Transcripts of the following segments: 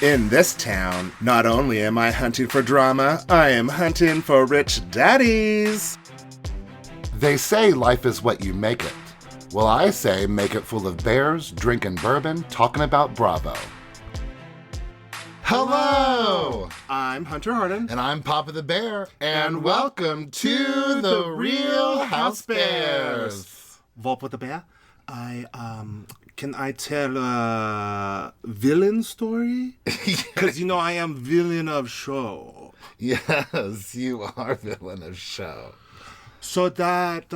In this town, not only am I hunting for drama, I am hunting for rich daddies. They say life is what you make it. Well, I say make it full of bears, drinking bourbon, talking about Bravo. Hello! I'm Hunter Harden. And I'm Papa the Bear. And welcome to The Real Housebears. Papa the Bear, can I tell a villain story? Because, I am villain of show. Yes, you are villain of show. So that,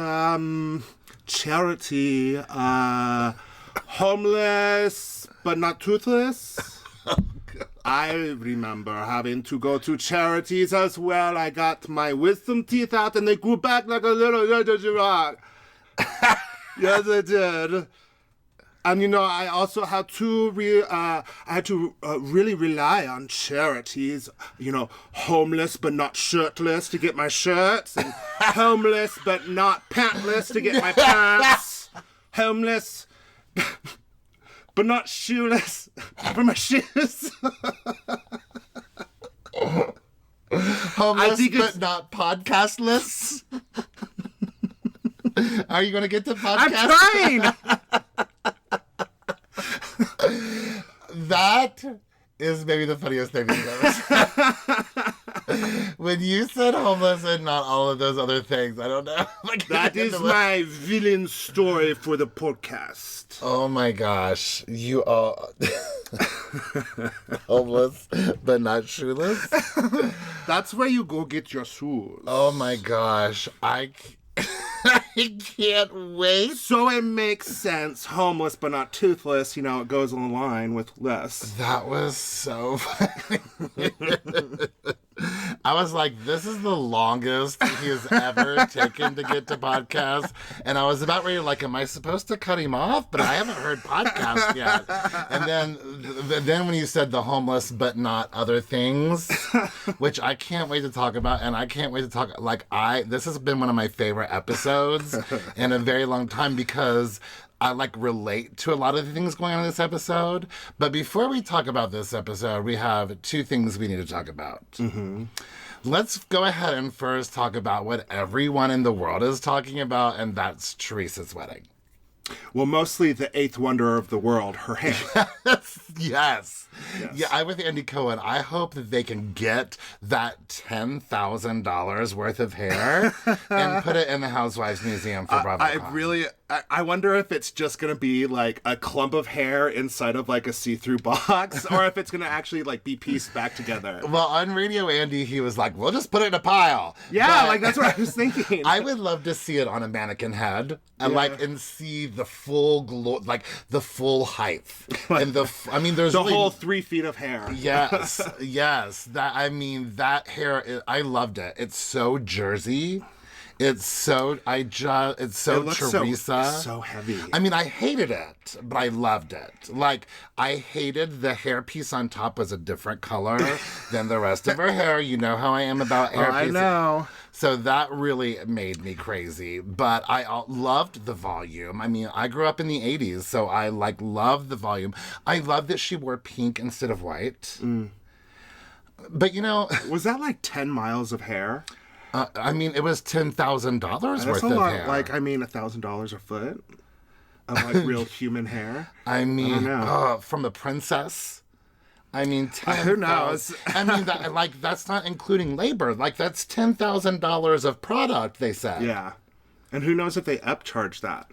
charity, homeless but not toothless. I remember having to go to charities as well. I got my wisdom teeth out and they grew back like a little giraffe. Yes, I did. And, I also had to really rely on charities, homeless but not shirtless to get my shirts, and homeless but not pantless to get my pants, homeless but not shoeless for my shoes. Homeless but not podcastless. Are you going to get to podcast? I'm trying! That is maybe the funniest thing you've ever said. When you said homeless and not all of those other things, I don't know. That is my villain story for the podcast. Oh my gosh. You are homeless but not shoeless? That's where you go get your shoes. Oh my gosh. I can't wait. So it makes sense. Homeless but not toothless, it goes on the line with less. That was so funny. I was like, this is the longest he has ever taken to get to podcast. And I was about ready to am I supposed to cut him off? But I haven't heard podcast yet. And then when you said the homeless but not other things, which I can't wait to talk about. And I can't wait to talk, this has been one of my favorite episodes in a very long time because I relate to a lot of the things going on in this episode. But before we talk about this episode, we have two things we need to talk about. Mm-hmm. Let's go ahead and first talk about what everyone in the world is talking about, and that's Teresa's wedding. Well, mostly the eighth wonder of the world, her hair. Yes. Yeah, I'm with Andy Cohen. I hope that they can get that $10,000 worth of hair and put it in the Housewives Museum for BravoCon. I wonder if it's just going to be a clump of hair inside of a see-through box or if it's going to actually be pieced back together. Well, on Radio Andy, he was like, we'll just put it in a pile. Yeah, that's what I was thinking. I would love to see it on a mannequin head and and see the full the full height. And there's the whole 3 feet of hair. Yes. That hair, I loved it. It's so Jersey. It's so Teresa. So heavy. I hated it, but I loved it. I hated the hairpiece on top was a different color than the rest of her hair. You know how I am about hairpieces. I know. So that really made me crazy. But I loved the volume. I grew up in the 80s, so I loved the volume. I loved that she wore pink instead of white. Mm. But was that 10 miles of hair? It was $10,000 worth of hair. $1,000 a foot of real human hair. I don't know. From a princess. 10. Who knows? That's not including labor. That's $10,000 of product, they said. Yeah. And who knows if they upcharge that?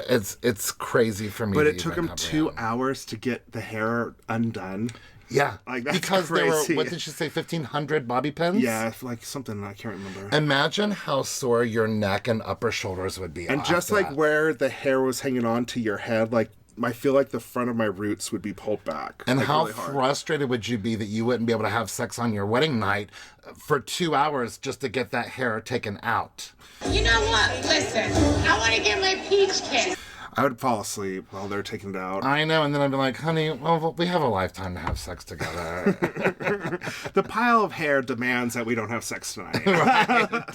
It's crazy for me. But it took them 2 hours to get the hair undone. Yeah, that's because crazy. There were, what did she say, 1,500 bobby pins? Yeah, something I can't remember. Imagine how sore your neck and upper shoulders would be. And just where the hair was hanging on to your head, I feel like the front of my roots would be pulled back. And how really frustrated would you be that you wouldn't be able to have sex on your wedding night for 2 hours just to get that hair taken out? You know what? Listen, I want to get my peach kiss. I would fall asleep while they're taking it out. I know, and then I'd be like, honey, well, we have a lifetime to have sex together. The pile of hair demands that we don't have sex tonight. Right.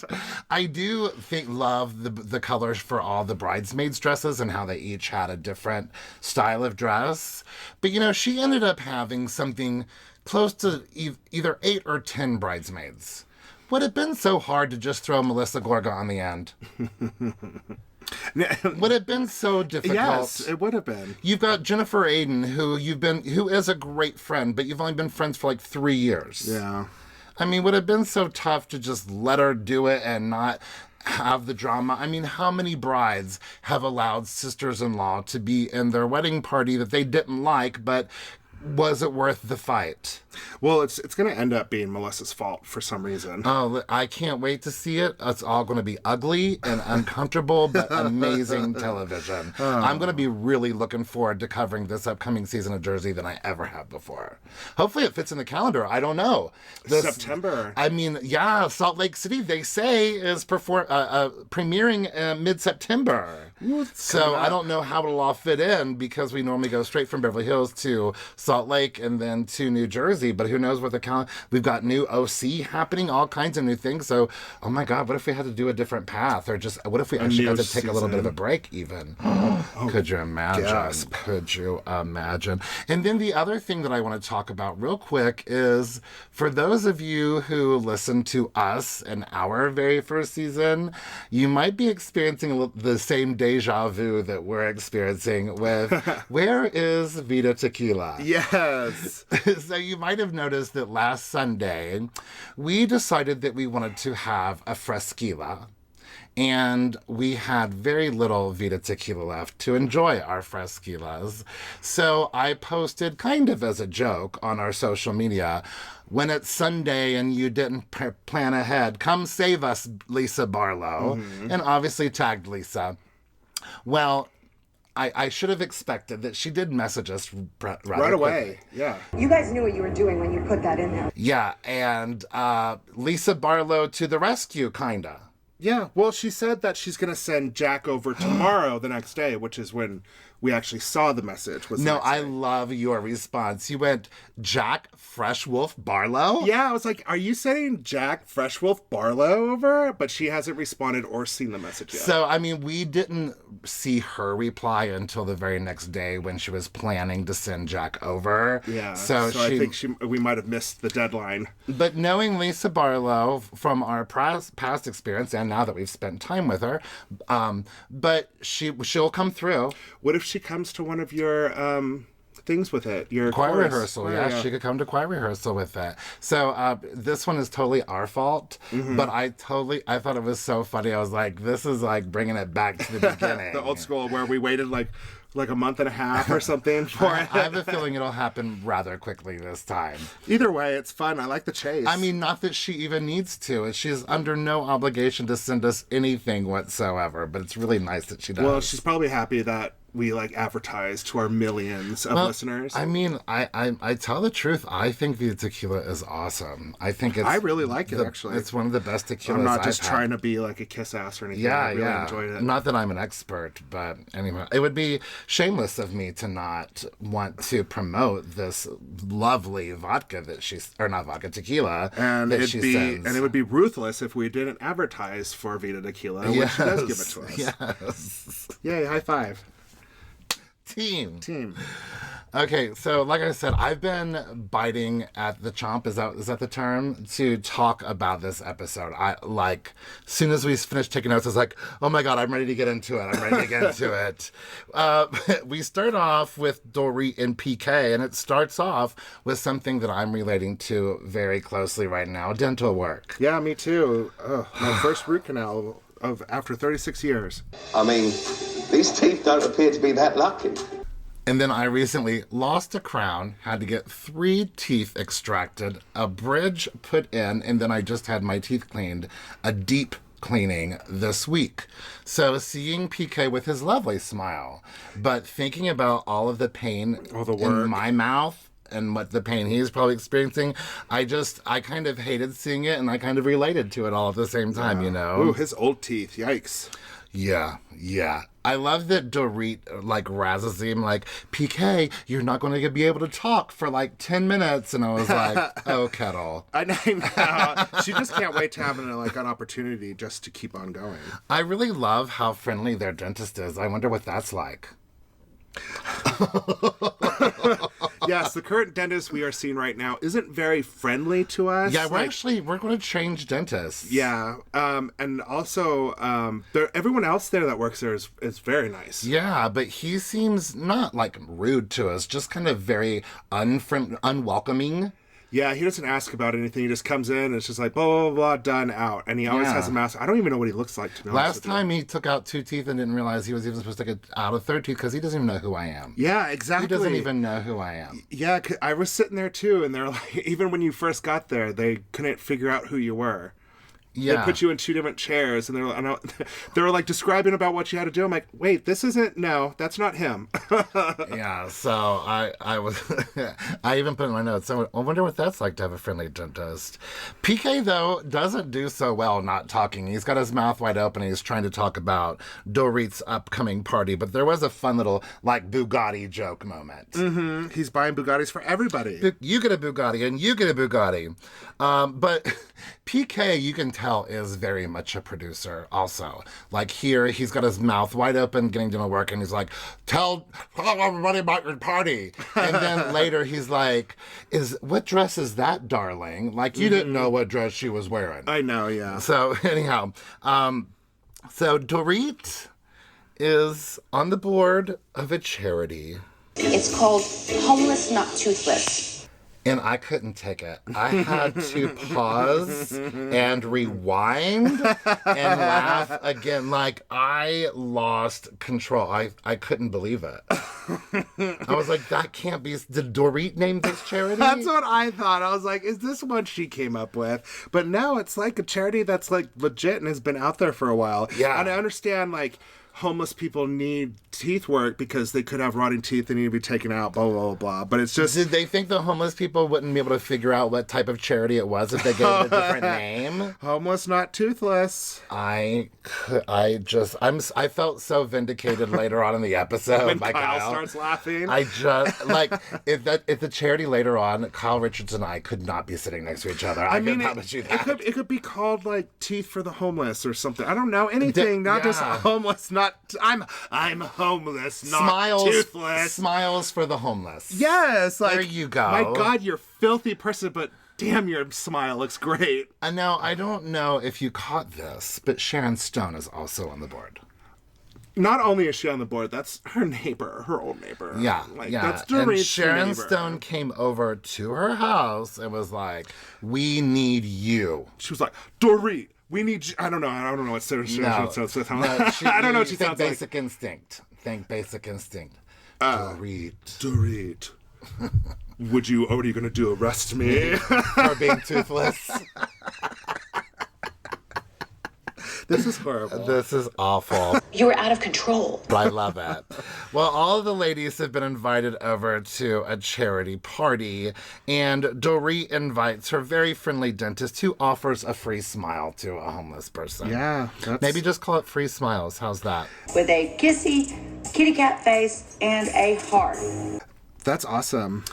I do love the colors for all the bridesmaids' dresses and how they each had a different style of dress. But, you know, she ended up having something close to either 8 or 10 bridesmaids. Would it have been so hard to just throw Melissa Gorga on the end? Would it have been so difficult? Yes, it would have been. You've got Jennifer Aiden, who is a great friend, but you've only been friends for like 3 years. Yeah. I mean, would it have been so tough to just let her do it and not have the drama? I mean, how many brides have allowed sisters-in-law to be in their wedding party that they didn't like, but was it worth the fight? Well, it's going to end up being Melissa's fault for some reason. Oh, I can't wait to see it. It's all going to be ugly and uncomfortable, but amazing television. I'm going to be really looking forward to covering this upcoming season of Jersey than I ever have before. Hopefully it fits in the calendar. I don't know. September. I mean, yeah, Salt Lake City, they say, is premiering mid-September. So I don't know how it'll all fit in because we normally go straight from Beverly Hills to Salt Lake and then to New Jersey. But who knows what we've got new OC happening, all kinds of new things. So, oh my God, what if we had to do a different path, or just what if we actually had to take a little bit of a break even? Could you imagine? Gasp. Could you imagine? And then the other thing that I want to talk about real quick is for those of you who listened to us in our very first season, you might be experiencing the same deja vu that we're experiencing with where is Vida Tequila? Yes. So you might have noticed that last Sunday, we decided that we wanted to have a fresquila. And we had very little Vida Tequila left to enjoy our fresquilas. So I posted, kind of as a joke, on our social media, when it's Sunday and you didn't plan ahead, come save us, Lisa Barlow. Mm-hmm. And obviously tagged Lisa. Well, I should have expected that she did message us right away. Quickly. Yeah. You guys knew what you were doing when you put that in there. Yeah, and Lisa Barlow to the rescue, kinda. Yeah, well, she said that she's going to send Jack over tomorrow, the next day, which is when we actually saw the message. No, I love your response. You went, Jack Fresh Wolf Barlow? Yeah, I was like, are you sending Jack Fresh Wolf Barlow over? But she hasn't responded or seen the message yet. So, I mean, we didn't see her reply until the very next day when she was planning to send Jack over. Yeah, so I think we might have missed the deadline. But knowing Lisa Barlow from our past experience, and now that we've spent time with her, but she'll come through. What if she comes to one of your things with it? Your choir chorus rehearsal. Yeah, she could come to choir rehearsal with it. So this one is totally our fault, but I thought it was so funny. I was like, this is like bringing it back to the beginning. The old school where we waited like a month and a half or something for it. I have a feeling it'll happen rather quickly this time. Either way, it's fun. I like the chase. I mean, not that she even needs to. She's under no obligation to send us anything whatsoever, but it's really nice that she does. Well, she's probably happy that we advertise to our millions of listeners. I mean, I tell the truth. I think Vida Tequila is awesome. I think I really like it, actually. It's one of the best tequilas. I'm not just trying to be like a kiss ass or anything. I really enjoyed it. Not that I'm an expert, but anyway, it would be shameless of me to not want to promote this lovely vodka that tequila and that she sends. And it would be ruthless if we didn't advertise for Vida Tequila, which she does give it to us. Yes. Yay, high five. Team. Okay, so like I said, I've been biting at the chomp, is that the term, to talk about this episode. As soon as we finished taking notes, I was like, oh my God, I'm ready to get into it. We start off with Dorit and PK, and it starts off with something that I'm relating to very closely right now, dental work. Yeah, me too. My first root canal after 36 years. I mean, these teeth don't appear to be that lucky. And then I recently lost a crown, had to get 3 teeth extracted, a bridge put in, and then I just had my teeth cleaned, a deep cleaning this week. So seeing PK with his lovely smile, but thinking about all of the pain in my mouth and what the pain he's probably experiencing, I kind of hated seeing it, and I kind of related to it all at the same time, you know? Ooh, his old teeth, yikes. Yeah, yeah. I love that Dorit, like, razzes him, like, PK, you're not going to be able to talk for, like, 10 minutes. And I was like, oh, Kettle. I know. She just can't wait to have an opportunity just to keep on going. I really love how friendly their dentist is. I wonder what that's like. Yes, the current dentist we are seeing right now isn't very friendly to us. Yeah, we're going to change dentists. Yeah, and also, everyone else there that works there is very nice. Yeah, but he seems not, like, rude to us, just kind of very unwelcoming. Yeah, he doesn't ask about anything. He just comes in and it's just like, blah, blah, blah, done, out. And he always has a mask. I don't even know what he looks like, to be honest Last time he took out 2 teeth and didn't realize he was even supposed to get out a 3rd tooth because he doesn't even know who I am. Yeah, exactly. He doesn't even know who I am. Yeah, I was sitting there too, and they're like, even when you first got there, they couldn't figure out who you were. Yeah. They put you in 2 different chairs, and they were like describing about what you had to do. I'm like, wait, no, that's not him. Yeah, so I was, I even put in my notes, I wonder what that's like to have a friendly dentist. PK, though, doesn't do so well not talking. He's got his mouth wide open, and he's trying to talk about Dorit's upcoming party, but there was a fun little, like, Bugatti joke moment. Mm-hmm. He's buying Bugattis for everybody. You get a Bugatti, and you get a Bugatti. But PK, you can tell, is very much a producer also. Like, here, he's got his mouth wide open getting to work, and he's like, tell everybody about your party. And then later he's like, what dress is that, darling? Like, you didn't know what dress she was wearing. I know, yeah. So anyhow, so Dorit is on the board of a charity. It's called Homeless Not Toothless. And I couldn't take it. I had to pause and rewind and laugh again. Like, I lost control. I couldn't believe it. I was like, that can't be... Did Dorit name this charity? That's what I thought. I was like, is this what she came up with? But no, it's like a charity that's like legit and has been out there for a while. Yeah. And I understand, like, homeless people need teeth work because they could have rotting teeth that need to be taken out, blah, blah, blah, blah. But it's just... Did they think the homeless people wouldn't be able to figure out what type of charity it was if they gave it a different name? Homeless Not Toothless. I felt so vindicated later on in the episode When by Kyle starts laughing. I just, like, if the charity later on, Kyle Richards and I could not be sitting next to each other. I mean, promise you that. It could be called, like, Teeth for the Homeless or something. I don't know. Anything, not just homeless, not... I'm homeless, not toothless. Smiles for the homeless. Yes. Like, there you go. My God, you're a filthy person, but damn, your smile looks great. And now, I don't know if you caught this, but Sharon Stone is also on the board. Not only is she on the board, that's her neighbor, her old neighbor. Yeah, like, yeah. That's Dorit's and Sharon neighbor. Stone came over to her house and was like, "We need you." She was like, Dorit, we need you. I don't know what Sharon Stone sounds like. I don't know what she sounds like. Basic Instinct. Think Basic Instinct. Dorit. Would you, are you going to do arrest me? For being toothless. This is horrible. This is awful. You were out of control. I love it. Well, all of the ladies have been invited over to a charity party, and Dorit invites her very friendly dentist who offers a free smile to a homeless person. Yeah. Maybe just call it free smiles. How's that? With a kissy, kitty cat face, and a heart. That's awesome.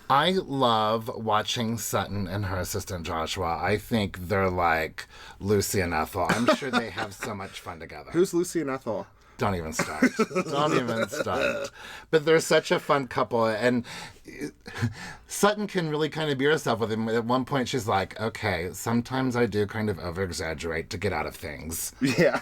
I love watching Sutton and her assistant Joshua. I think they're like Lucy and Ethel. I'm sure they have so much fun together. Who's Lucy and Ethel? Don't even start. Don't even start. But they're such a fun couple. And Sutton can really kind of be herself with him. At one point, she's like, okay, sometimes I do kind of over-exaggerate to get out of things. Yeah.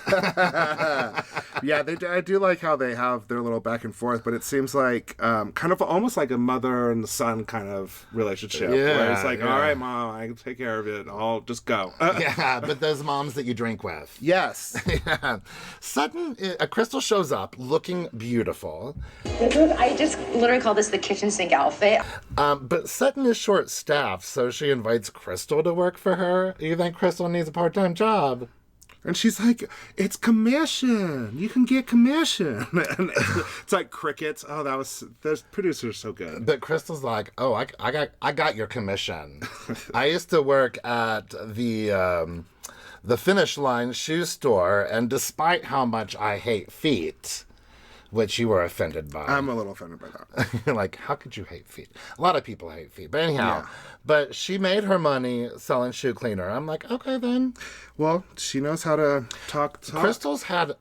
Yeah, I do like how they have their little back and forth, but it seems like kind of almost like a mother and son kind of relationship. Yeah, where it's like, yeah. all right, Mom, I can take care of it. I'll just go. Yeah, but those moms that you drink with. Yes. Yeah. Sutton, Crystal shows up looking beautiful. I just literally call this the kitchen sink outfit. But Sutton is short-staffed, so she invites Crystal to work for her. You think Crystal needs a part-time job? And she's like, it's commission. You can get commission. And it's like crickets. Oh, those producers are so good. But Crystal's like, oh, I got your commission. I used to work at the Finish Line shoe store, and despite how much I hate feet, which you were offended by. I'm a little offended by that. You're like, how could you hate feet? A lot of people hate feet. But anyhow, but she made her money selling shoe cleaner. I'm like, okay then. Well, she knows how to talk. Crystal's had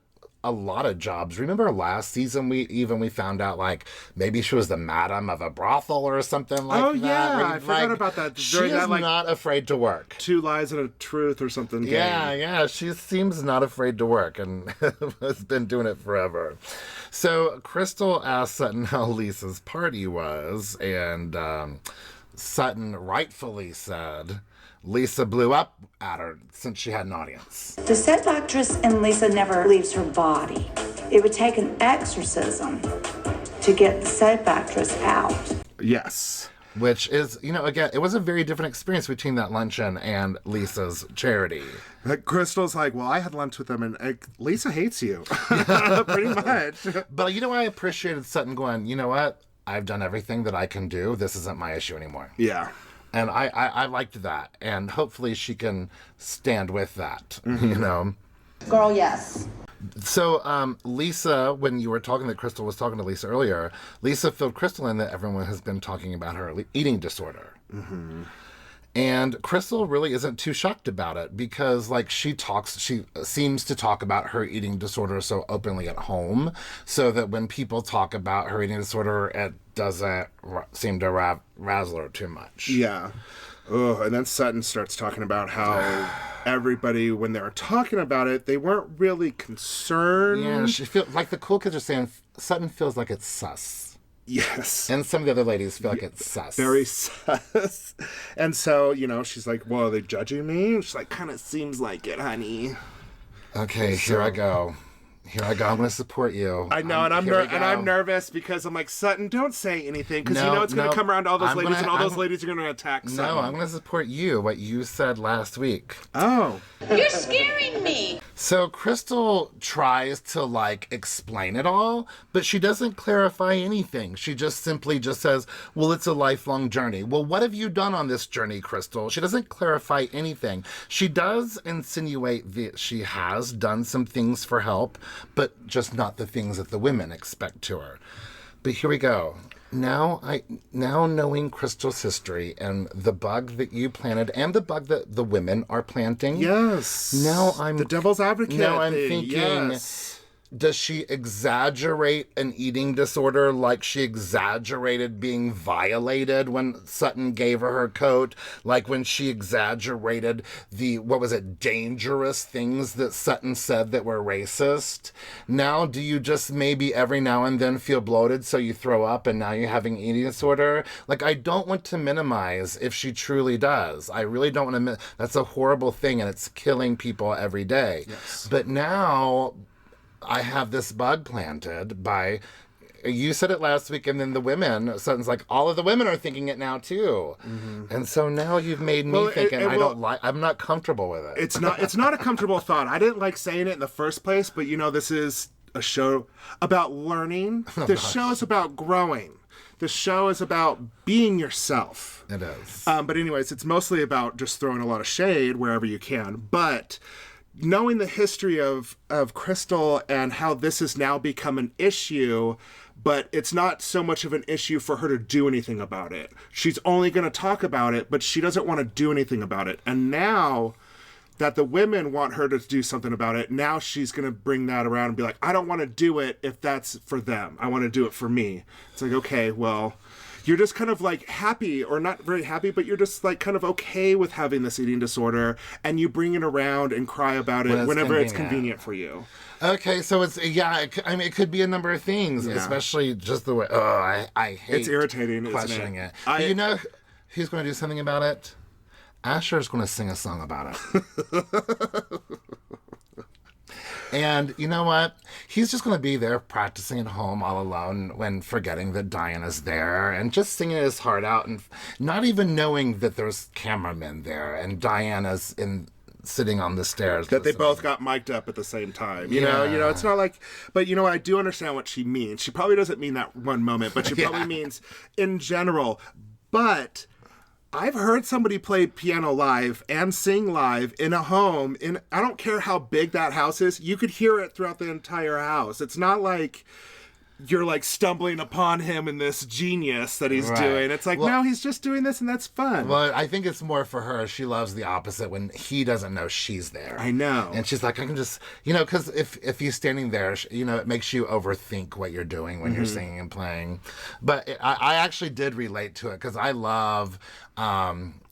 a lot of jobs. Remember last season we found out like maybe she was the madam of a brothel or something like that. Oh yeah, I forgot about that. She is not afraid to work. 2 Lies and a Truth or something. Yeah, she seems not afraid to work and has been doing it forever. So Crystal asked Sutton how Lisa's party was, and Sutton rightfully said Lisa blew up at her since she had an audience. The soap actress in Lisa never leaves her body. It would take an exorcism to get the soap actress out. Yes. Which is, again, it was a very different experience between that luncheon and Lisa's charity. Crystal's like, well, I had lunch with them, and Lisa hates you. Pretty much. But I appreciated Sutton going, you know what? I've done everything that I can do. This isn't my issue anymore. Yeah. And I liked that. And hopefully she can stand with that, Girl, yes. So Lisa, when you were talking that Crystal was talking to Lisa earlier, Lisa filled Crystal in that everyone has been talking about her eating disorder. Mm-hmm. And Crystal really isn't too shocked about it because, she seems to talk about her eating disorder so openly at home, so that when people talk about her eating disorder, it doesn't seem to razzle her too much. Yeah. Oh, and then Sutton starts talking about how everybody, when they were talking about it, they weren't really concerned. Yeah, she feels like the cool kids are saying Sutton feels like it's sus. Yes. And some of the other ladies feel like it's sus. Very sus. And so, she's like, well, are they judging me? And she's like, kind of seems like it, honey. Okay, here I go. I'm going to support you. I know, and I'm nervous because I'm like, Sutton, don't say anything because it's going to come around to all those ladies, and all those ladies are going to attack Sutton. No, I'm going to support you, what you said last week. Oh. You're scaring me. So Crystal tries to, explain it all, but she doesn't clarify anything. She just simply says, well, it's a lifelong journey. Well, what have you done on this journey, Crystal? She doesn't clarify anything. She does insinuate that she has done some things for help, but just not the things that the women expect to her. But here we go. Now knowing Crystal's history and the bug that you planted and the bug that the women are planting. Yes. Now I'm the devil's advocate. Now I'm thinking, does she exaggerate an eating disorder like she exaggerated being violated when Sutton gave her coat? Like when she exaggerated the, dangerous things that Sutton said that were racist? Now, do you just maybe every now and then feel bloated so you throw up and now you're having eating disorder? I don't want to minimize if she truly does. I really don't want to. That's a horrible thing and it's killing people every day. Yes. But now I have this bug planted by, you said it last week, and then the women, Sutton's like, all of the women are thinking it now too. Mm-hmm. And so now you've made me think, and I'm not comfortable with it. It's not a comfortable thought. I didn't like saying it in the first place, but this is a show about learning. The show is about growing. The show is about being yourself. It is. But anyways, it's mostly about just throwing a lot of shade wherever you can. But knowing the history of Crystal and how this has now become an issue, but it's not so much of an issue for her to do anything about it. She's only going to talk about it, but she doesn't want to do anything about it. And now that the women want her to do something about it, now she's going to bring that around and be like, I don't want to do it if that's for them. I want to do it for me. It's like, okay, well, you're just kind of happy, or not very happy, but you're just kind of okay with having this eating disorder, and you bring it around and cry about it whenever it's convenient for you. Okay, so it could be a number of things, especially just the way, I hate it's irritating, questioning isn't it? But you know who's going to do something about it? Asher's going to sing a song about it. And you know what? He's just going to be there practicing at home all alone when forgetting that Diana's there and just singing his heart out and not even knowing that there's cameramen there and Diana's sitting on the stairs. That they both got mic'd up at the same time. You know, it's not like, but you know what? I do understand what she means. She probably doesn't mean that one moment, but she probably means in general. But I've heard somebody play piano live and sing live in a home. I don't care how big that house is. You could hear it throughout the entire house. It's not like you're like stumbling upon him in this genius that he's doing. It's like, no, he's just doing this and that's fun. Well, I think it's more for her. She loves the opposite when he doesn't know she's there. I know. And she's like, I can just, because if he's standing there, it makes you overthink what you're doing when you're singing and playing. But I actually did relate to it because I love...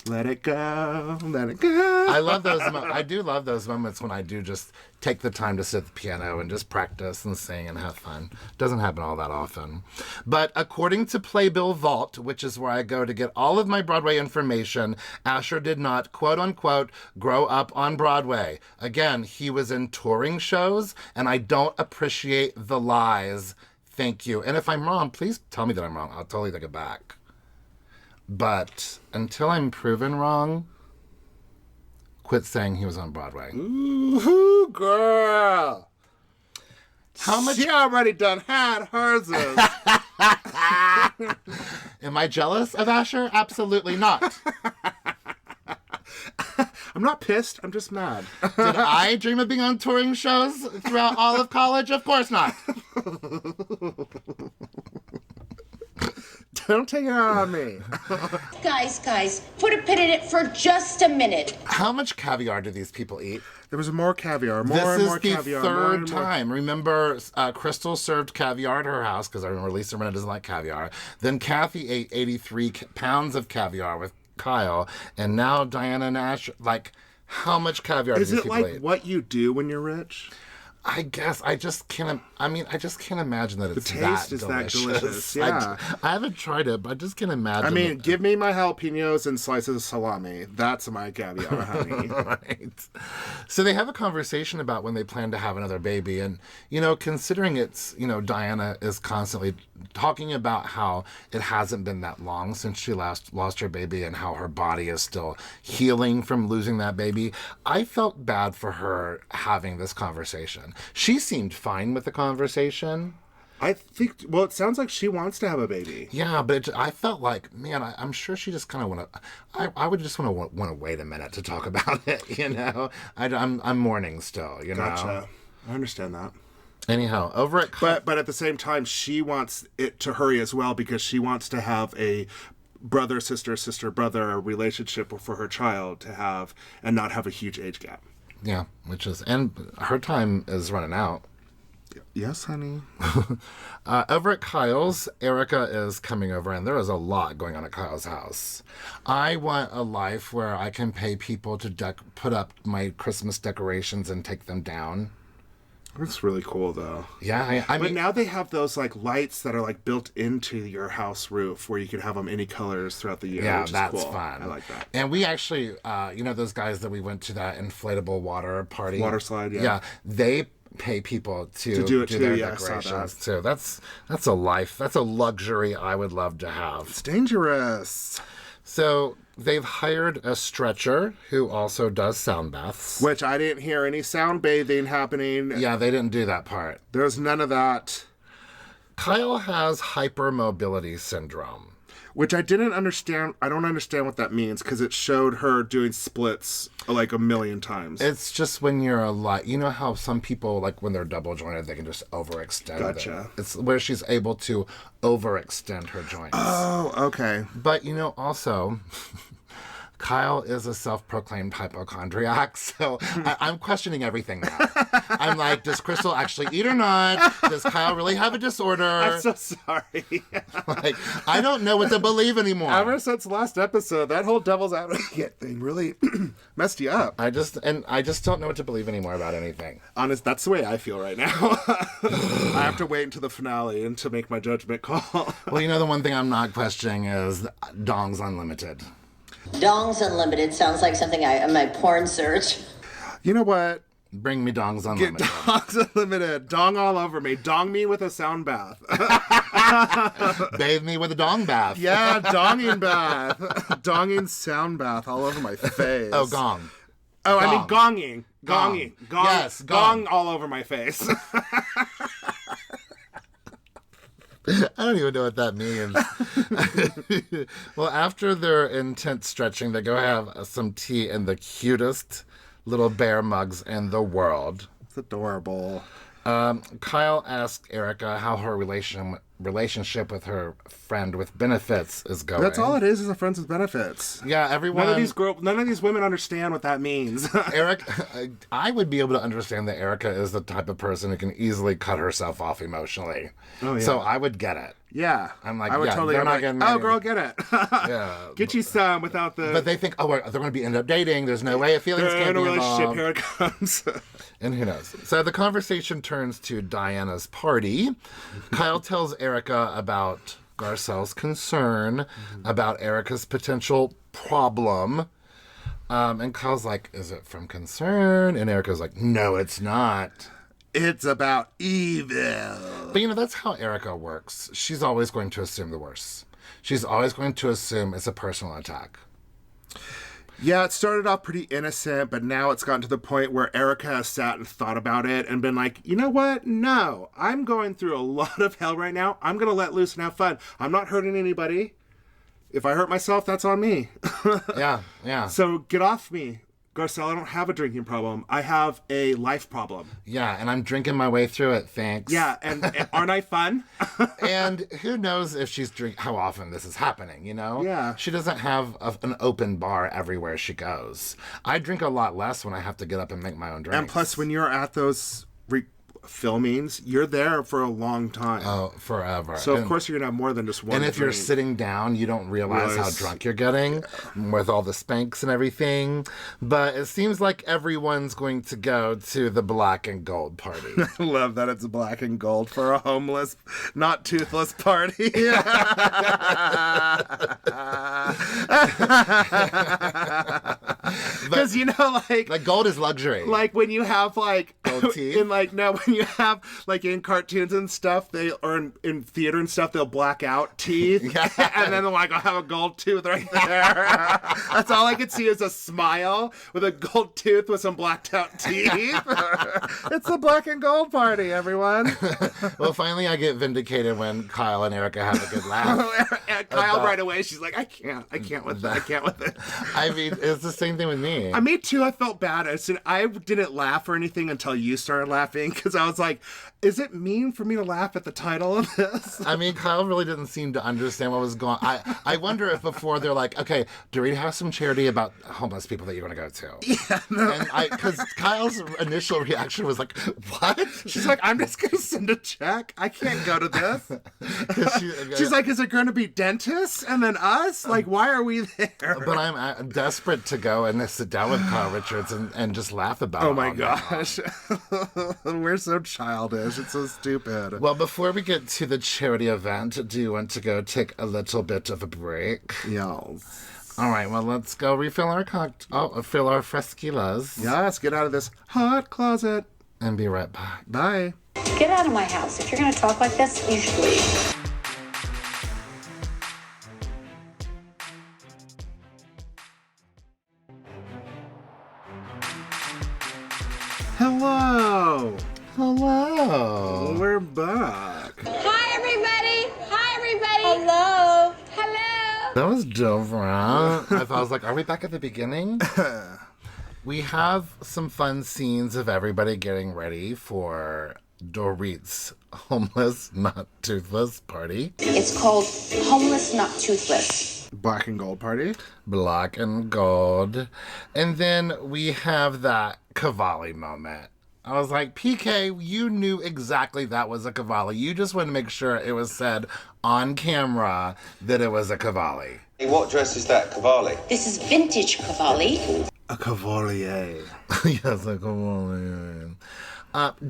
let it go, let it go. I love those. I do love those moments when I do just take the time to sit at the piano and just practice and sing and have fun. Doesn't happen all that often. But according to Playbill Vault, which is where I go to get all of my Broadway information, Asher did not, quote unquote, grow up on Broadway. Again, he was in touring shows, and I don't appreciate the lies. Thank you. And if I'm wrong, please tell me that I'm wrong. I'll totally take it back. But until I'm proven wrong, quit saying he was on Broadway. Ooh, girl. How much? She already done had hers. Am I jealous of Asher? Absolutely not. I'm not pissed. I'm just mad. Did I dream of being on touring shows throughout all of college? Of course not. Don't take it out on me. Guys, put a pin in it for just a minute. How much caviar do these people eat? There was more caviar. More This and is more the caviar. third time. Remember, Crystal served caviar at her house because I remember Lisa Rinna doesn't like caviar. Then Kathy ate 83 pounds of caviar with Kyle, and now Diana and Ash. Like, how much caviar do Is these it people like eat? what you do when you're rich? I guess I just can't. I just can't imagine that it's The taste is delicious. that delicious. Yeah. I haven't tried it, but I just can't imagine. I mean, give me my jalapenos and slices of salami. That's my caviar, honey. Right. So they have a conversation about when they plan to have another baby. And, considering it's, Diana is constantly talking about how it hasn't been that long since she last lost her baby and how her body is still healing from losing that baby. I felt bad for her having this conversation. She seemed fine with the conversation. I think, well, it sounds like she wants to have a baby. Yeah, but I felt like, man, I'm sure she just kind of want to. I would just want to wait a minute to talk about it. I'm mourning still. Gotcha. I understand that. Anyhow, over at but at the same time, she wants it to hurry as well because she wants to have a brother sister brother relationship for her child to have and not have a huge age gap. Yeah, and her time is running out. Yes, honey. Over at Kyle's, Erica is coming over, and there is a lot going on at Kyle's house. I want a life where I can pay people to put up my Christmas decorations and take them down. That's really cool, though. Yeah, I but mean, now they have those like lights that are like built into your house roof, where you can have them any colors throughout the year. yeah, which that's is cool. fun. I like that. And we actually, those guys that we went to that inflatable water party, Water slide, yeah. Yeah, they pay people to do it too, their yeah, I saw decorations that. too. That's a life. That's a luxury I would love to have. It's dangerous. So they've hired a stretcher who also does sound baths. Which I didn't hear any sound bathing happening. Yeah, they didn't do that part. There's none of that. Kyle has hypermobility syndrome. Which I didn't understand. I don't understand what that means because it showed her doing splits like a million times. It's just when you're you know how some people, like when they're double jointed, they can just overextend. Gotcha. It's where she's able to overextend her joints. Oh, okay. But, also, Kyle is a self-proclaimed hypochondriac, so I'm questioning everything now. I'm like, does Crystal actually eat or not? Does Kyle really have a disorder? I'm so sorry. Like, I don't know what to believe anymore. Ever since last episode, that whole devil's advocate thing really messed you up. I just don't know what to believe anymore about anything. Honest, that's the way I feel right now. I have to wait until the finale and to make my judgment call. Well, the one thing I'm not questioning is Dongs Unlimited. Dongs Unlimited sounds like something in my porn search. You know what? Bring me Dongs Get Unlimited. Dongs Unlimited. Dong all over me. Dong me with a sound bath. Bathe me with a dong bath. Yeah, donging bath. Donging sound bath all over my face. Oh, gong. Oh, I mean Gong. gonging. Gong. Gonging. Gong. Yes, gong. Gong all over my face. I don't even know what that means. Well, after their intense stretching, they go have some tea in the cutest little bear mugs in the world. It's adorable. Kyle asks Erica how her relationship with her friend with benefits is going. That's all it is a friends with benefits. Yeah, everyone. None of these women understand what that means. I would be able to understand that Erica is the type of person who can easily cut herself off emotionally. Oh, yeah. So I would get it. Yeah. I'm like, I would totally they're not getting married. Oh, girl, get it. Yeah. Get you some without the... But they think, they're going to end up dating. There's no way feelings can't be involved. Here it comes. And who knows? So the conversation turns to Diana's party. Kyle tells Erica about Garcelle's concern about Erica's potential problem. And Kyle's like, is it from concern? And Erica's like, no, it's not. It's about evil. But, that's how Erica works. She's always going to assume the worst. She's always going to assume it's a personal attack. Yeah, it started off pretty innocent, but now it's gotten to the point where Erica has sat and thought about it and been like, you know what? No, I'm going through a lot of hell right now. I'm going to let loose and have fun. I'm not hurting anybody. If I hurt myself, that's on me. Yeah. So get off me. Garcelle, I don't have a drinking problem. I have a life problem. Yeah, and I'm drinking my way through it, thanks. Yeah, and aren't I fun? And who knows if she's how often this is happening, Yeah. She doesn't have an open bar everywhere she goes. I drink a lot less when I have to get up and make my own drinks. And plus, when you're at those filmings, you're there for a long time. Oh, forever. So, of course, you're going to have more than just one And if you're sitting down, you don't realize how drunk you're getting with all the Spanx and everything. But it seems like everyone's going to go to the black and gold party. I love that it's black and gold for a homeless, not toothless party. Because, like gold is luxury. Like when you have gold teeth? When you have in cartoons and stuff, or in theater and stuff, they'll black out teeth. And then I'll have a gold tooth right there. That's all I could see is a smile with a gold tooth with some blacked out teeth. It's the black and gold party, everyone. Well, finally I get vindicated when Kyle and Erica have a good laugh. Kyle right away, she's like, I can't with that. I can't with it. I mean, it's the same thing with me. Me too. I felt bad. I didn't laugh or anything until you started laughing, because I was like, is it mean for me to laugh at the title of this? I mean, Kyle really didn't seem to understand what was going on. I wonder if before they're like, okay, do we have some charity about homeless people that you want to go to? Yeah, no. And because Kyle's initial reaction was like, what? She's like, I'm just going to send a check. I can't go to this. She's like, is it going to be dentists and then us? Like, why are we there? But I'm desperate to go and sit down with Kyle Richards and just laugh about it. Oh my gosh. We're so childish. It's so stupid. Well, before we get to the charity event, do you want to go take a little bit of a break? Yes. All right, well, let's go refill our fill our fresquilas. Yes, get out of this hot closet. And be right back. Bye. Get out of my house. If you're going to talk like this, you should leave. Hello. Hello. We're back. Hi, everybody. Hi, everybody. Hello. Hello. That was different. I was like, are we back at the beginning? We have some fun scenes of everybody getting ready for Dorit's homeless, not toothless party. It's called Homeless, Not Toothless. Black and gold party. Black and gold. And then we have that Cavalli moment. I was like, PK, you knew exactly that was a Cavalli. You just wanted to make sure it was said on camera that it was a Cavalli. What dress is that, Cavalli? This is vintage Cavalli. A cavalier. Yes, a Cavalli.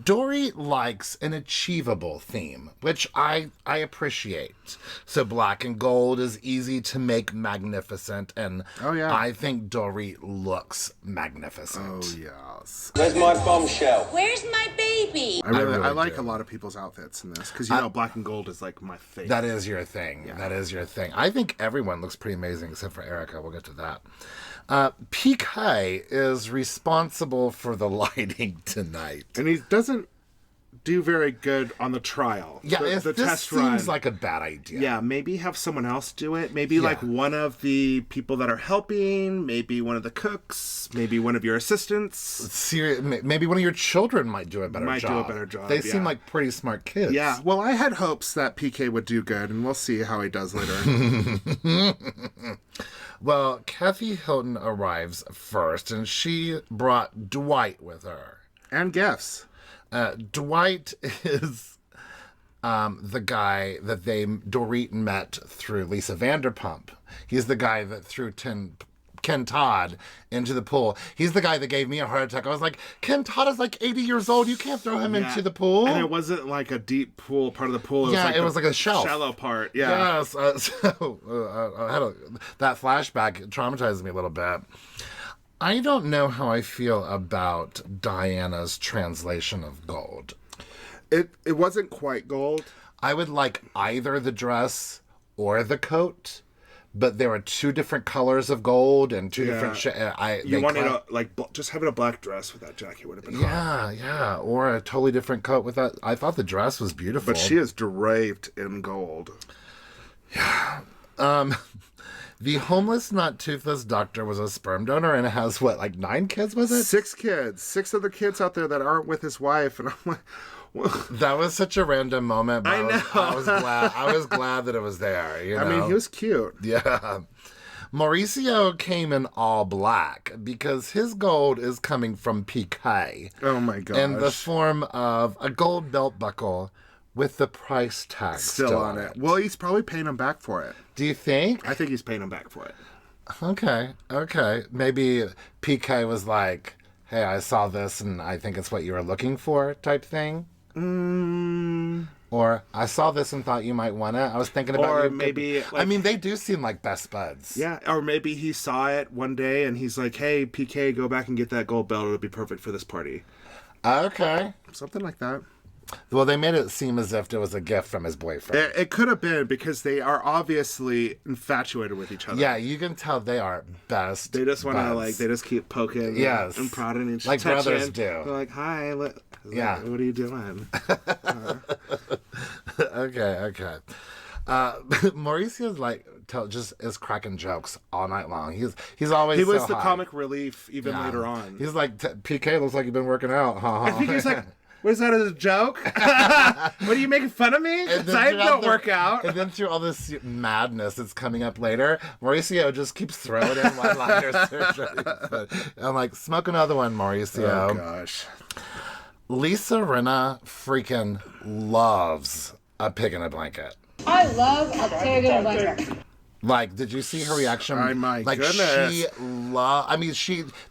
Dory likes an achievable theme, which I appreciate. So black and gold is easy to make magnificent, and I think Dory looks magnificent. Oh, yes. Where's my bombshell? Where's my baby? I like a lot of people's outfits in this, because, black and gold is, my favorite. That is your thing. Yeah. That is your thing. I think everyone looks pretty amazing, except for Erica. We'll get to that. PK is responsible for the lighting tonight. And he doesn't do very good on the trial. Yeah, the this test seems run. like a bad idea. Yeah, maybe have someone else do it. Maybe like one of the people that are helping, maybe one of the cooks, maybe one of your assistants. Maybe one of your children might do a better job. They seem like pretty smart kids. Yeah, well, I had hopes that PK would do good, and we'll see how he does later. Well, Kathy Hilton arrives first, and she brought Dwight with her. And gifts. Dwight is the guy that Dorit met through Lisa Vanderpump. He's the guy that threw Ken Todd into the pool. He's the guy that gave me a heart attack. I was like, Ken Todd is like 80 years old. You can't throw him into the pool. And it wasn't like a deep pool part of the pool. It was like a shelf. Shallow part. Yeah. Yes. I had that flashback traumatized me a little bit. I don't know how I feel about Diana's translation of gold. It wasn't quite gold. I would like either the dress or the coat, but there were two different colors of gold and two different You wanted just having a black dress with that jacket would have been hot. Yeah, or a totally different coat with that. I thought the dress was beautiful. But she is draped in gold. Yeah. The homeless, not toothless doctor was a sperm donor and has, 9 kids, was it? 6 kids. 6 of the kids out there that aren't with his wife. And I'm like, well, that was such a random moment. But I know. I was glad that it was there. You know? I mean, he was cute. Yeah. Mauricio came in all black because his gold is coming from PK. Oh, my gosh. In the form of a gold belt buckle with the price tag still on it. Well, he's probably paying him back for it. Do you think? I think he's paying him back for it. Okay. Maybe PK was like, hey, I saw this and I think it's what you were looking for type thing. Or I saw this and thought you might want it. I was thinking about or you. Maybe I mean, they do seem like best buds. Yeah, or maybe he saw it one day and he's like, hey, PK, go back and get that gold belt. It'll be perfect for this party. Okay. Something like that. Well, they made it seem as if it was a gift from his boyfriend. It could have been because they are obviously infatuated with each other. Yeah, you can tell they are best. They just want to they just keep poking and prodding each other. Like brothers do. They're like, hi, what are you doing? Okay. Mauricio's just is cracking jokes all night long. He's always he was so the high. comic relief even later on. He's like, PK looks like you've been working out. I think he's like, what is that as a joke? What are you making fun of me? I don't work out. And then through all this madness that's coming up later, Mauricio just keeps throwing in one-liners. I'm like, smoke another one, Mauricio. Oh, gosh. Lisa Rinna freaking loves a pig in a blanket. I love a pig in a blanket. Did you see her reaction? Oh, my goodness.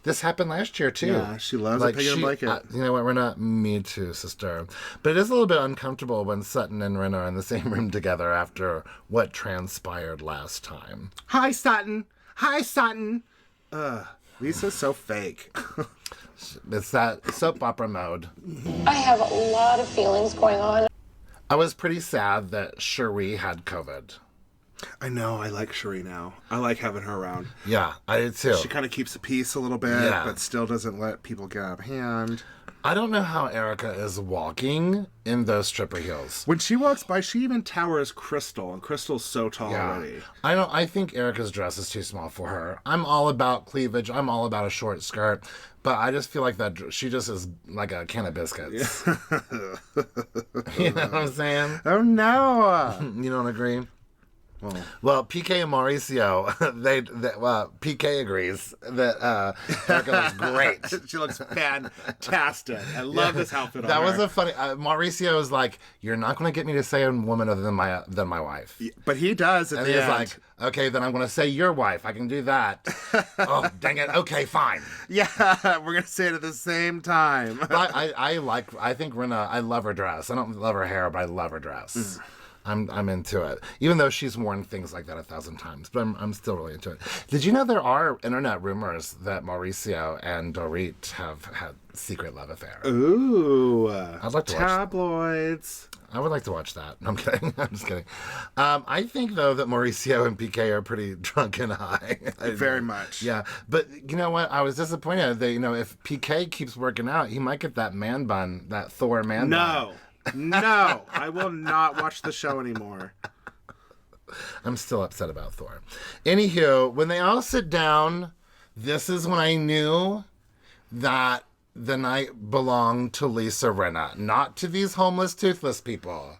This happened last year, too. Yeah, she loves a pig in a blanket. You know what, Rinna? Me too, sister. But it is a little bit uncomfortable when Sutton and Rinna are in the same room together after what transpired last time. Hi, Sutton. Lisa's so fake. It's that soap opera mode. I have a lot of feelings going on. I was pretty sad that Cherie had COVID. I know. I like Cherie now. I like having her around. Yeah, I did too. She kind of keeps the peace a little bit, but still doesn't let people get out of hand. I don't know how Erica is walking in those stripper heels. When she walks by, she even towers Crystal, and Crystal's so tall already. I think Erica's dress is too small for her. I'm all about cleavage. I'm all about a short skirt. But I just feel like that she just is like a can of biscuits. Yeah. You know what I'm saying? Oh, no. You don't agree? Well, PK and Mauricio, PK agrees that Erica looks great. She looks fantastic. I love this outfit on that her. Was a funny. Mauricio was like, "You're not going to get me to say a woman other than my wife." Yeah, but he does at the end. Like, "Okay, then I'm going to say your wife. I can do that." Oh, dang it. Okay, fine. Yeah, we're going to say it at the same time. I think Rinna. I love her dress. I don't love her hair, but I love her dress. I'm into it. Even though she's worn things like that 1,000 times, but I'm still really into it. Did you know there are internet rumors that Mauricio and Dorit have had secret love affair? Ooh. I'd like to watch tabloids. I would like to watch that. No, I'm kidding. I'm just kidding. I think, though, that Mauricio and PK are pretty drunk and high. Very much. Yeah. But you know what? I was disappointed that, if PK keeps working out, he might get that man bun, that Thor man bun. No. I will not watch the show anymore. I'm still upset about Thor. Anywho, when they all sit down, this is when I knew that the night belonged to Lisa Rinna, not to these homeless, toothless people.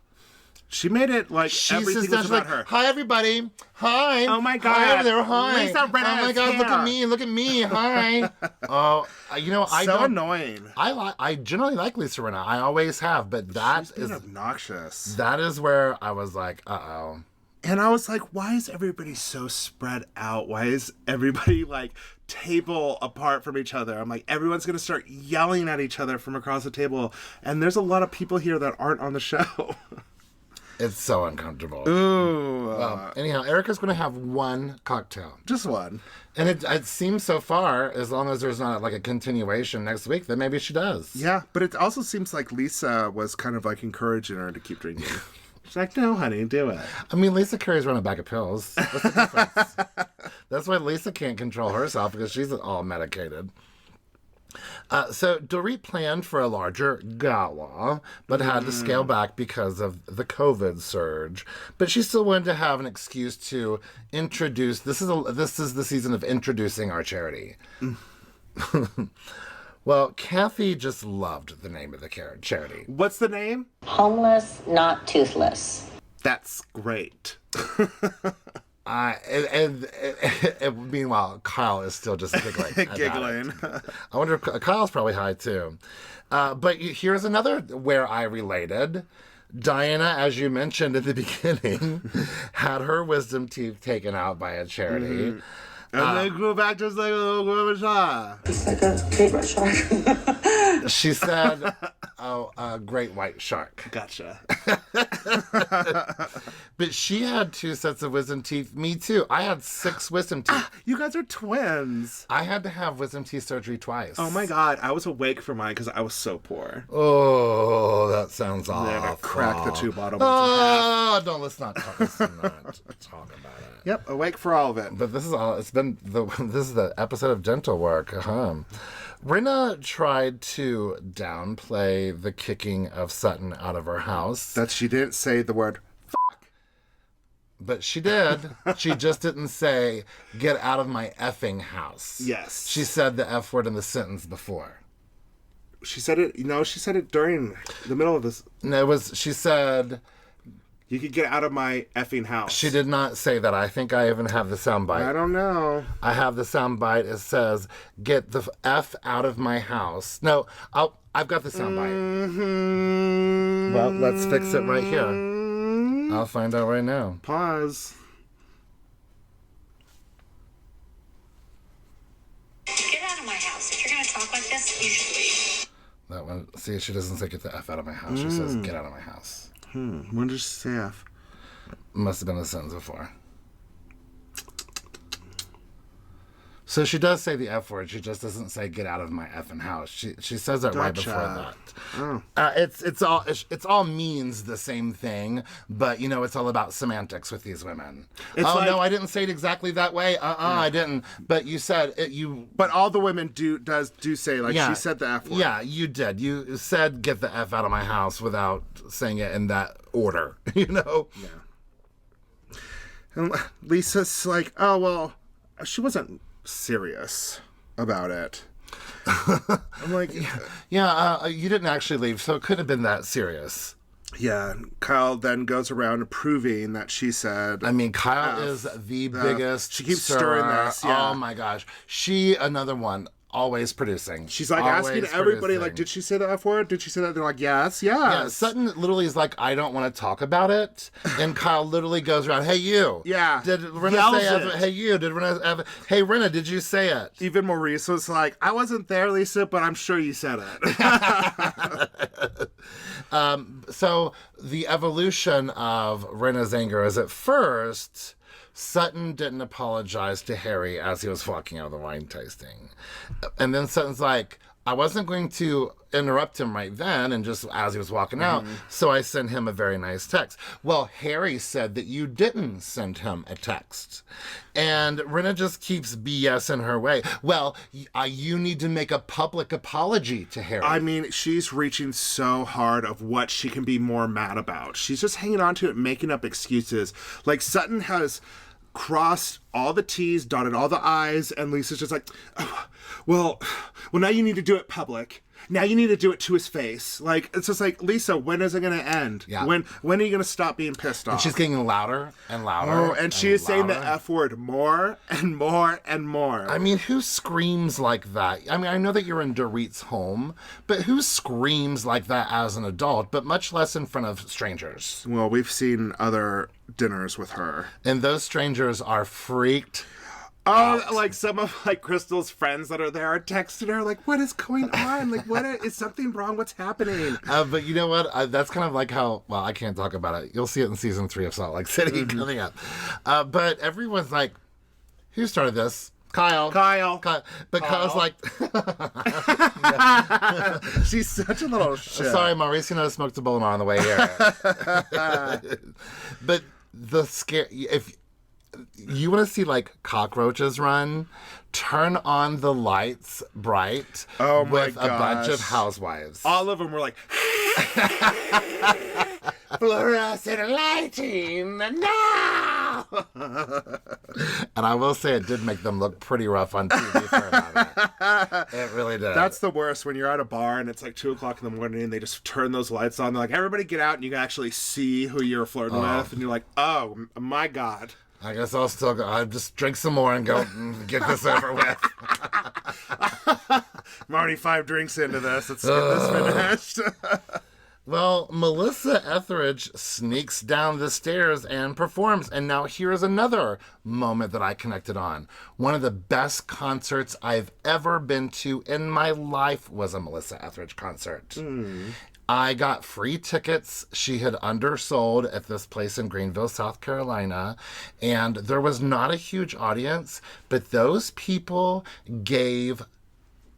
She made it like everything was about her. Hi, everybody. Hi. Oh, my God. Hi over there. Hi. Lisa Rinna Oh, my is God. Look here. at me. Look at me. Hi. Oh, I So don't. annoying. I generally like Lisa Rinna. I always have, but She's being obnoxious. that is where I was like, uh-oh. And I was like, why is everybody so spread out? Why is everybody like table apart from each other? I'm like, everyone's going to start yelling at each other from across the table. And there's a lot of people here that aren't on the show. It's so uncomfortable. Ooh. Well, anyhow, Erica's going to have one cocktail. Just one. And it seems so far, as long as there's not like a continuation next week, that maybe she does. Yeah, but it also seems like Lisa was kind of like encouraging her to keep drinking. She's like, no, honey, do it. I mean, Lisa carries around a bag of pills. What's the difference? That's why Lisa can't control herself, because she's all medicated. So Dorit planned for a larger gala, but had to scale back because of the COVID surge. But she still wanted to have an excuse to introduce. This is the season of introducing our charity. Well, Kathy just loved the name of the charity. What's the name? Homeless, not toothless. That's great. Meanwhile, Kyle is still just giggling. Giggling. I wonder if Kyle's probably high too. But here's another where I related. Diana, as you mentioned at the beginning, had her wisdom teeth taken out by a charity. And they grew back just like a little grandma. It's like a favorite shark. She said, a great white shark. Gotcha. But she had 2 sets of wisdom teeth. Me too. I had 6 wisdom teeth. You guys are twins. I had to have wisdom teeth surgery twice. Oh my God, I was awake for mine because I was so poor. Oh, that sounds They had awful. to crack the 2 bottom ones in half. Oh, let's not talk about it. Yep, awake for all of it. But this is all. This is the episode of dental work. Rinna tried to downplay the kicking of Sutton out of her house. That she didn't say the word But she did. She just didn't say, get out of my effing house. Yes. She said the F word in the sentence before. She said it, she said it during the middle of this. No, she said... You could get out of my effing house. She did not say that. I think I even have the soundbite. I don't know. I have the soundbite. It says, get the F out of my house. No, I've got the soundbite. Mm-hmm. Well, let's fix it right here. I'll find out right now. Pause. Get out of my house. If you're going to talk like this, you should leave. That one, see, she doesn't say get the F out of my house. She says get out of my house. When did she say F? Must have been the sentence before. So she does say the F word. She just doesn't say "get out of my effing house." She says that right before that. Oh. It's all means the same thing, but it's all about semantics with these women. It's like, no, I didn't say it exactly that way. I didn't. But you said it. But all the women do say she said the F word. Yeah, you did. You said "get the F out of my house" without saying it in that order. Yeah. And Lisa's like, oh well, she wasn't serious about it. I'm like, you didn't actually leave, so it couldn't have been that serious. Yeah. Kyle then goes around proving that she said. I mean, Kyle is the biggest. She keeps stirrer. stirring this. Yeah. Oh my gosh, another one. always producing. She's like Always asking everybody, producing. like, did she say the F word? Did she say that? They're like, yes, Yeah, yes. Sutton literally is like, I don't want to talk about it. And Kyle literally goes around, hey, you. Yeah. Did Rinna Yells say it. hey, you? Did Rinna hey, Rinna, did you say it? Even Maurice was like, I wasn't there, Lisa, but I'm sure you said it. So the evolution of Rinna's anger is at first, Sutton didn't apologize to Harry as he was walking out of the wine tasting. And then Sutton's like, I wasn't going to interrupt him right then and just as he was walking out, so I sent him a very nice text. Well, Harry said that you didn't send him a text. And Rinna just keeps BS in her way. Well, you need to make a public apology to Harry. I mean, she's reaching so hard of what she can be more mad about. She's just hanging on to it, making up excuses. Like, Sutton has crossed all the T's, dotted all the I's, and Lisa's just like, oh, well, now you need to do it public. Now you need to do it to his face. Like, it's just like, Lisa, when is it going to end? Yeah. When are you going to stop being pissed off? And she's getting louder and louder. Oh, and she is saying the louder. F word more and more and more. I mean, who screams like that? I mean, I know that you're in Dorit's home, but who screams like that as an adult, but much less in front of strangers? Well, we've seen other dinners with her. And those strangers are freaked. Oh, like some of like Crystal's friends that are there are texting her like, "What is going on? Like, is something wrong? What's happening?" But you know what? That's kind of like how, well, I can't talk about it. You'll see it in season 3 of Salt Lake City coming up. But everyone's like, who started this? Kyle. But Kyle's like, She's such a little shit. sorry, Maurice, smoked a bowl on the way here. But the scare, if you want to see like cockroaches run, turn on the lights bright with a bunch of housewives. All of them were like, fluorescent lighting, no! And I will say it did make them look pretty rough on TV for a minute. It really did. That's the worst when you're at a bar and it's like 2:00 in the morning and they just turn those lights on. They're like, everybody get out, and you can actually see who you're flirting with, and you're like, oh my God. I guess I'll still go. I'll just drink some more and go get this over with. I'm already 5 drinks into this. Let's get this finished. Well, Melissa Etheridge sneaks down the stairs and performs. And now here's another moment that I connected on. One of the best concerts I've ever been to in my life was a Melissa Etheridge concert. I got free tickets. She had undersold at this place in Greenville, South Carolina, and there was not a huge audience, but those people gave,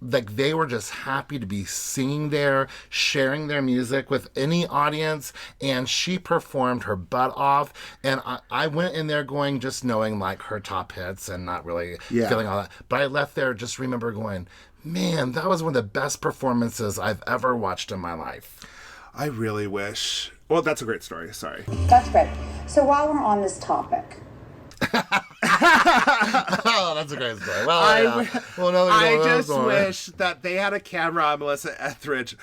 like, they were just happy to be singing there, sharing their music with any audience, and she performed her butt off. And I went in there going, just knowing like her top hits and not really feeling all that. But I left there just remember going, man, that was one of the best performances I've ever watched in my life. I really wish. Well, that's a great story. Sorry. That's great. So while we're on this topic, Oh, that's a great story. Well, I just wish that they had a camera on Melissa Etheridge,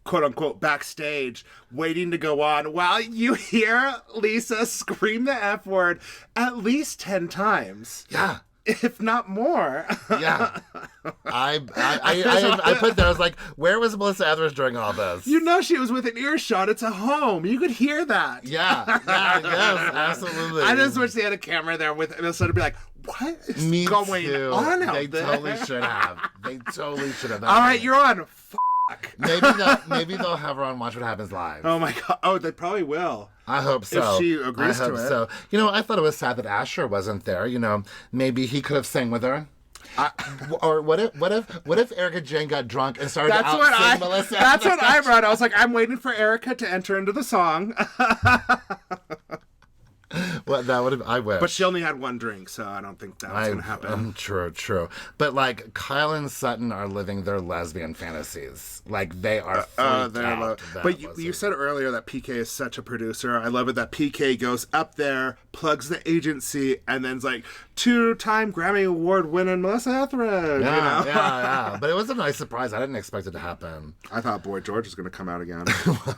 quote unquote, backstage, waiting to go on while you hear Lisa scream the F word at least 10 times. Yeah. If not more. Yeah. I put there, I was like, where was Melissa Etheridge during all this? You know she was within earshot. It's a home. You could hear that. Yes, absolutely. I just wish they had a camera there with Melissa to be like, what is Me going too. on out They there? totally should have. All right, you're on. Maybe they'll have her on Watch What Happens Live. Oh my God. Oh, they probably will. I hope so. If she agrees I hope to it. so. I thought it was sad that Asher wasn't there. Maybe he could have sang with her. Or what if Erica Jane got drunk and started to out-sing Melissa? That's what I brought. I was like, I'm waiting for Erica to enter into the song. Well, that would have. I wish. But she only had 1 drink, so I don't think that was going to happen. True. But like Kyle and Sutton are living their lesbian fantasies. Like they are freaked out. But you said earlier that PK is such a producer. I love it that PK goes up there, plugs the agency, and then's like 2-time Grammy Award winning Melissa Etheridge. Yeah. But it was a nice surprise. I didn't expect it to happen. I thought Boy George was going to come out again.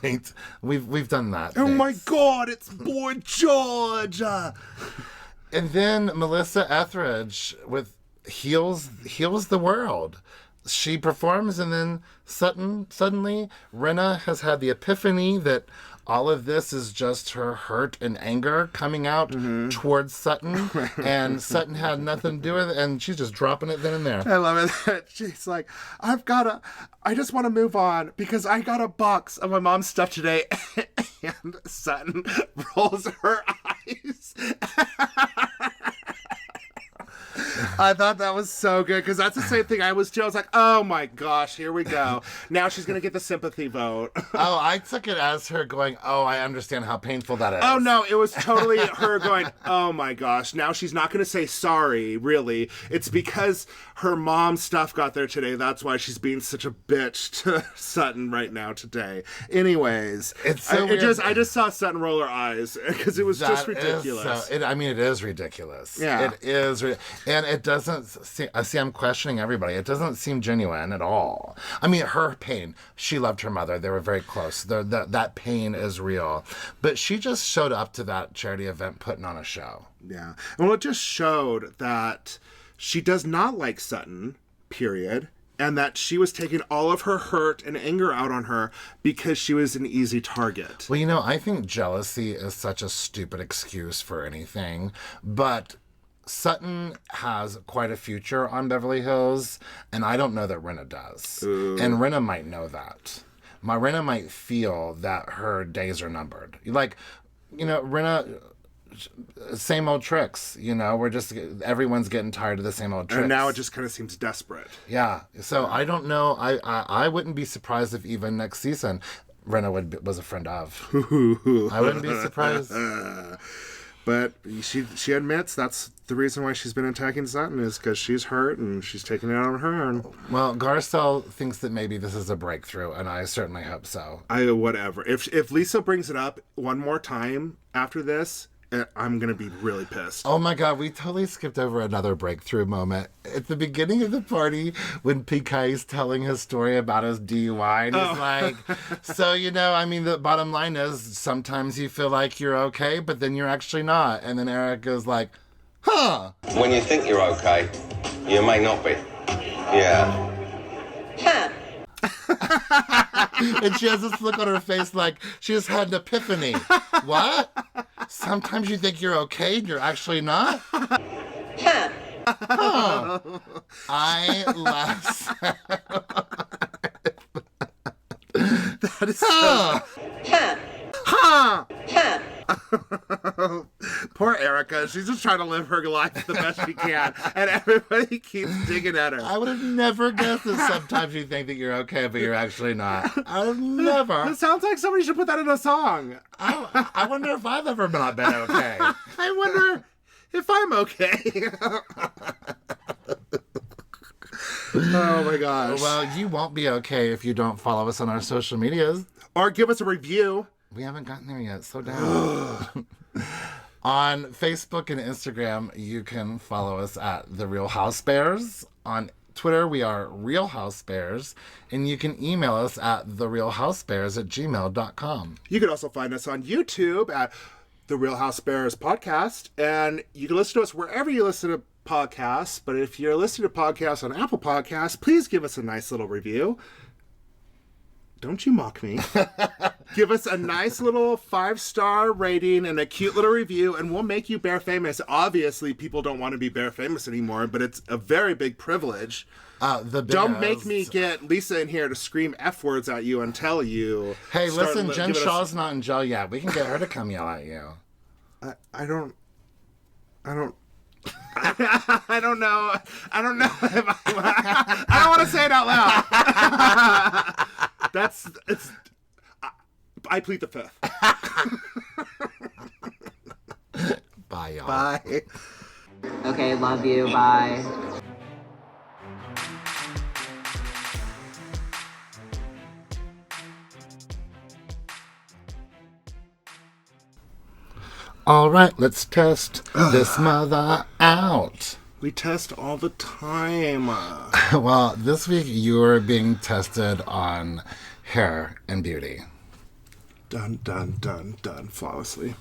Right? We've done that. Oh my God! It's Boy George. And then Melissa Etheridge with heals the world. she performs, and then suddenly Rinna has had the epiphany that all of this is just her hurt and anger coming out towards Sutton, and Sutton had nothing to do with it, and she's just dropping it then and there. I love it that she's like, I just want to move on because I got a box of my mom's stuff today. And Sutton rolls her eyes. I thought that was so good because that's the same thing I was too. I was like, oh my gosh, here we go. Now she's going to get the sympathy vote. Oh, I took it as her going, oh, I understand how painful that is. Oh no, it was totally her going, oh my gosh, now she's not going to say sorry, really. It's because her mom's stuff got there today. That's why she's being such a bitch to Sutton right now today. Anyways, it's so weird. I just saw Sutton roll her eyes because it was just ridiculous. It is ridiculous. Yeah. It is. And it doesn't seem, I'm questioning everybody. It doesn't seem genuine at all. I mean, her pain, she loved her mother. They were very close. That pain is real. But she just showed up to that charity event putting on a show. Yeah. Well, it just showed that she does not like Sutton, period. And that she was taking all of her hurt and anger out on her because she was an easy target. Well, I think jealousy is such a stupid excuse for anything. But Sutton has quite a future on Beverly Hills, and I don't know that Rinna does. Ooh. And Rinna might know that. Rinna might feel that her days are numbered. Like, Rinna, same old tricks. Everyone's getting tired of the same old tricks. And now it just kind of seems desperate. Yeah. So I don't know. I wouldn't be surprised if even next season Rinna was a friend of. I wouldn't be surprised. But she admits that's the reason why she's been attacking Sutton is because she's hurt and she's taking it out on her. And well, Garcelle thinks that maybe this is a breakthrough, and I certainly hope so. Whatever. If Lisa brings it up one more time after this, I'm going to be really pissed. Oh my God, we totally skipped over another breakthrough moment. At the beginning of the party, when PK's telling his story about his DUI, and he's like, so, the bottom line is sometimes you feel like you're okay, but then you're actually not. And then Eric goes like, huh. When you think you're okay, you may not be. Yeah. Huh. And she has this look on her face like she just had an epiphany. What? Sometimes you think you're okay and you're actually not? Huh. Huh. I laugh. That is huh. Huh. Huh! Huh. Poor Erica. She's just trying to live her life the best she can, and everybody keeps digging at her. I would have never guessed that sometimes you think that you're okay, but you're actually not. I would have never. It sounds like somebody should put that in a song. I wonder if I've ever not been okay. I wonder if I'm okay. Oh my gosh. Well, you won't be okay if you don't follow us on our social medias. Or give us a review. We haven't gotten there yet. Slow down. On Facebook and Instagram, you can follow us at The Real Housebears. On Twitter, we are Real Housebears. And you can email us at therealhousebears@gmail.com. You can also find us on YouTube at The Real Housebears Podcast. And you can listen to us wherever you listen to podcasts. But if you're listening to podcasts on Apple Podcasts, please give us a nice little review. Don't you mock me. Give us a nice little 5-star rating and a cute little review, and we'll make you bear famous. Obviously, people don't want to be bear famous anymore, but it's a very big privilege. Don't make me get Lisa in here to scream F words at you and tell you. Hey, listen, Jen Shaw's not in jail yet. We can get her to come yell at you. I don't know. I don't know if I don't want to say it out loud. I plead the fifth. Bye, y'all. Bye. Okay, love you. Bye. All right, let's test this mother out. We test all the time. Well, this week you are being tested on hair and beauty. Done, done, done, done flawlessly.